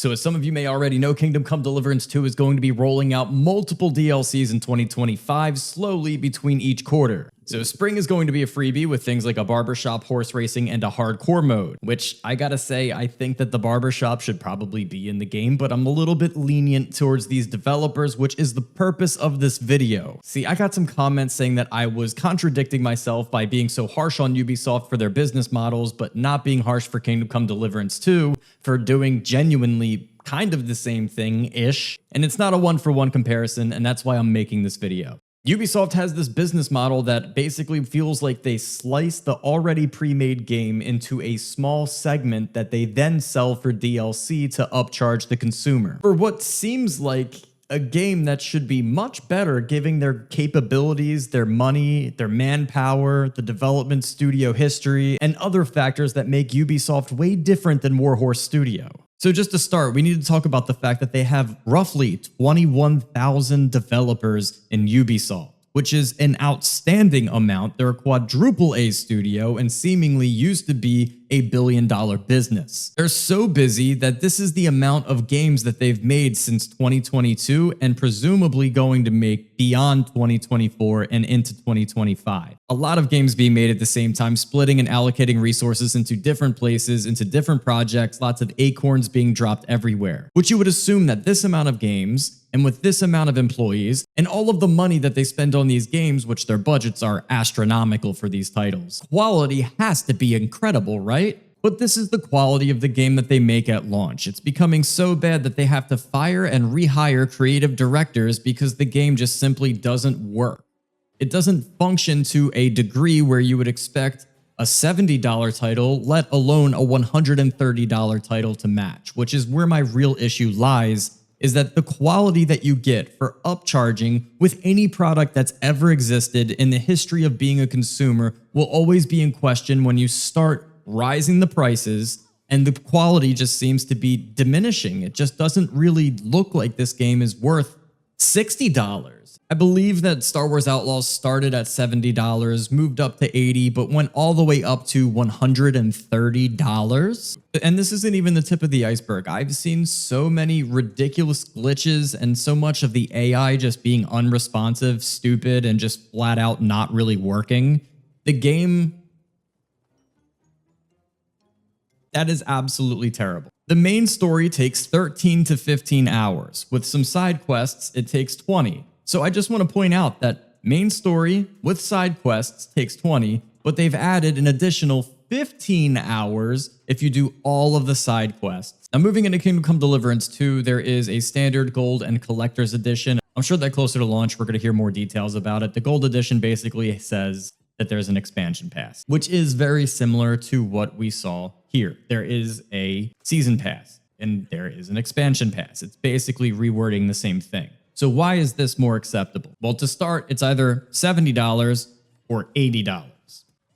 So as some of you may already know, Kingdom Come Deliverance II is going to be rolling out multiple DLCs in 2025 slowly between each quarter. So spring is going to be a freebie with things like a barbershop, horse racing, and a hardcore mode, which I gotta say, I think that the barbershop should probably be in the game, but I'm a little bit lenient towards these developers, which is the purpose of this video. See, I got some comments saying that I was contradicting myself by being so harsh on Ubisoft for their business models, but not being harsh for Kingdom Come Deliverance 2 for doing genuinely kind of the same thing-ish. And it's not a one-for-one comparison, and that's why I'm making this video. Ubisoft has this business model that basically feels like they slice the already pre-made game into a small segment that they then sell for DLC to upcharge the consumer. For what seems like a game that should be much better given their capabilities, their money, their manpower, the development studio history, and other factors that make Ubisoft way different than Warhorse Studio. So just to start, we need to talk about the fact that they have roughly 21,000 developers in Ubisoft, which is an outstanding amount. They're a quadruple A studio and seemingly used to be a billion-dollar business. They're so busy that this is the amount of games that they've made since 2022 and presumably going to make beyond 2024 and into 2025. A lot of games being made at the same time, splitting and allocating resources into different places, into different projects, lots of acorns being dropped everywhere, which you would assume that this amount of games and with this amount of employees and all of the money that they spend on these games, which their budgets are astronomical for these titles, quality has to be incredible, right? But this is the quality of the game that they make at launch. It's becoming so bad that they have to fire and rehire creative directors because the game just simply doesn't work. It doesn't function to a degree where you would expect a $70 title, let alone a $130 title to match, which is where my real issue lies, is that the quality that you get for upcharging with any product that's ever existed in the history of being a consumer will always be in question when you start rising the prices, and the quality just seems to be diminishing. It just doesn't really look like this game is worth $60. I believe that Star Wars Outlaws started at $70, moved up to $80, but went all the way up to $130. And this isn't even the tip of the iceberg. I've seen so many ridiculous glitches and so much of the AI just being unresponsive, stupid, and just flat out not really working. The game, that is absolutely terrible. The main story takes 13 to 15 hours. With some side quests, it takes 20. So I just want to point out that main story with side quests takes 20, but they've added an additional 15 hours if you do all of the side quests. Now moving into Kingdom Come Deliverance 2, there is a standard gold and collector's edition. I'm sure that closer to launch, we're going to hear more details about it. The gold edition basically says that there's an expansion pass, which is very similar to what we saw here. There is a season pass and there is an expansion pass. It's basically rewording the same thing. So why is this more acceptable? Well, to start, it's either $70 or $80.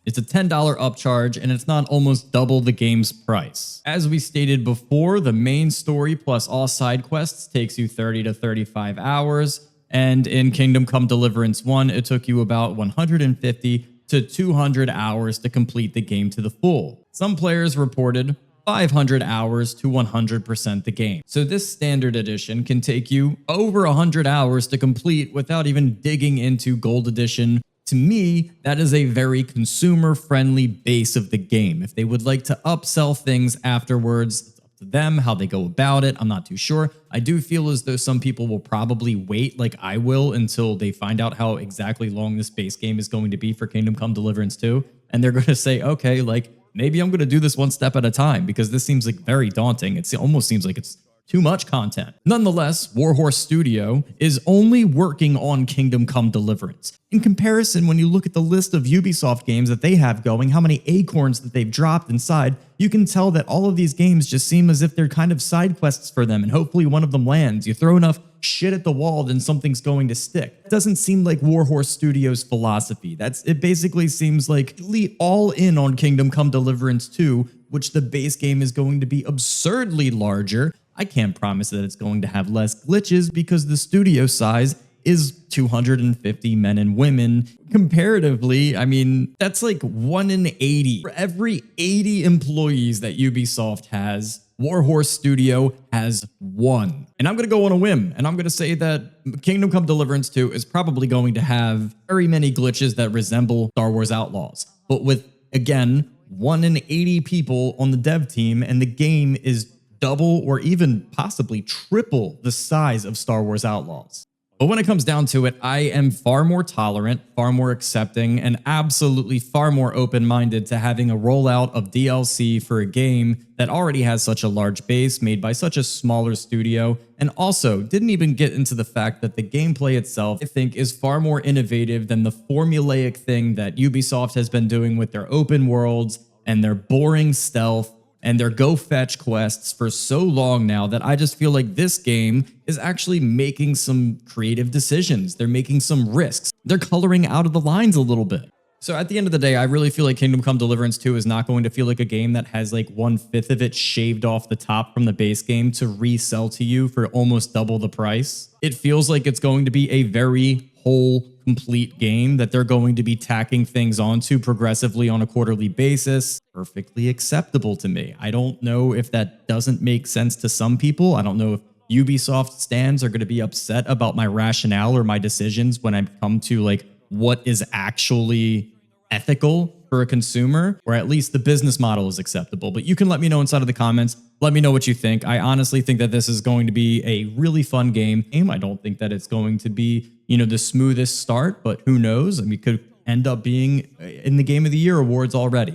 It's a $10 upcharge, and it's not almost double the game's price. As we stated before, the main story plus all side quests takes you 30 to 35 hours, and in Kingdom Come Deliverance 1, it took you about 150 to 200 hours to complete the game to the full. Some players reported 500 hours to 100% the game. So this standard edition can take you over 100 hours to complete without even digging into gold edition. To me, that is a very consumer-friendly base of the game. If they would like to upsell things afterwards, it's up to them, how they go about it. I'm not too sure. I do feel as though some people will probably wait, like I will, until they find out how exactly long this base game is going to be for Kingdom Come Deliverance 2. And they're going to say, okay, like, maybe I'm going to do this one step at a time because this seems like very daunting. It almost seems like it's too much content. Nonetheless, Warhorse Studio is only working on Kingdom Come Deliverance. In comparison, when you look at the list of Ubisoft games that they have going, how many acorns that they've dropped inside, you can tell that all of these games just seem as if they're kind of side quests for them, and hopefully one of them lands. You throw enough shit at the wall, then something's going to stick. It doesn't seem like Warhorse Studios' philosophy. It basically seems like all in on Kingdom Come Deliverance 2, which the base game is going to be absurdly larger. I can't promise that it's going to have less glitches because the studio size is 250 men and women. Comparatively, I mean, that's like 1 in 80. For every 80 employees that Ubisoft has, Warhorse Studio has won. And I'm going to go on a whim, and I'm going to say that Kingdom Come Deliverance 2 is probably going to have very many glitches that resemble Star Wars Outlaws. But with, again, 1 in 80 people on the dev team, and the game is double or even possibly triple the size of Star Wars Outlaws. But when it comes down to it, I am far more tolerant, far more accepting, and absolutely far more open-minded to having a rollout of DLC for a game that already has such a large base made by such a smaller studio, and also didn't even get into the fact that the gameplay itself, I think, is far more innovative than the formulaic thing that Ubisoft has been doing with their open worlds and their boring stealth and their go fetch quests for so long now, that I just feel like this game is actually making some creative decisions. They're making some risks. They're coloring out of the lines a little bit. So at the end of the day, I really feel like Kingdom Come Deliverance 2 is not going to feel like a game that has like 1/5 of it shaved off the top from the base game to resell to you for almost double the price. It feels like it's going to be a very whole, complete game that they're going to be tacking things onto progressively on a quarterly basis. Perfectly acceptable to me. I don't know if that doesn't make sense to some people. I don't know if Ubisoft stands are going to be upset about my rationale or my decisions when I come to like what is actually ethical for a consumer, or at least the business model is acceptable. But you can let me know inside of the comments. Let me know what you think. I honestly think that this is going to be a really fun game. I don't think that it's going to be, the smoothest start, but who knows? I mean, it could end up being in the Game of the Year awards already.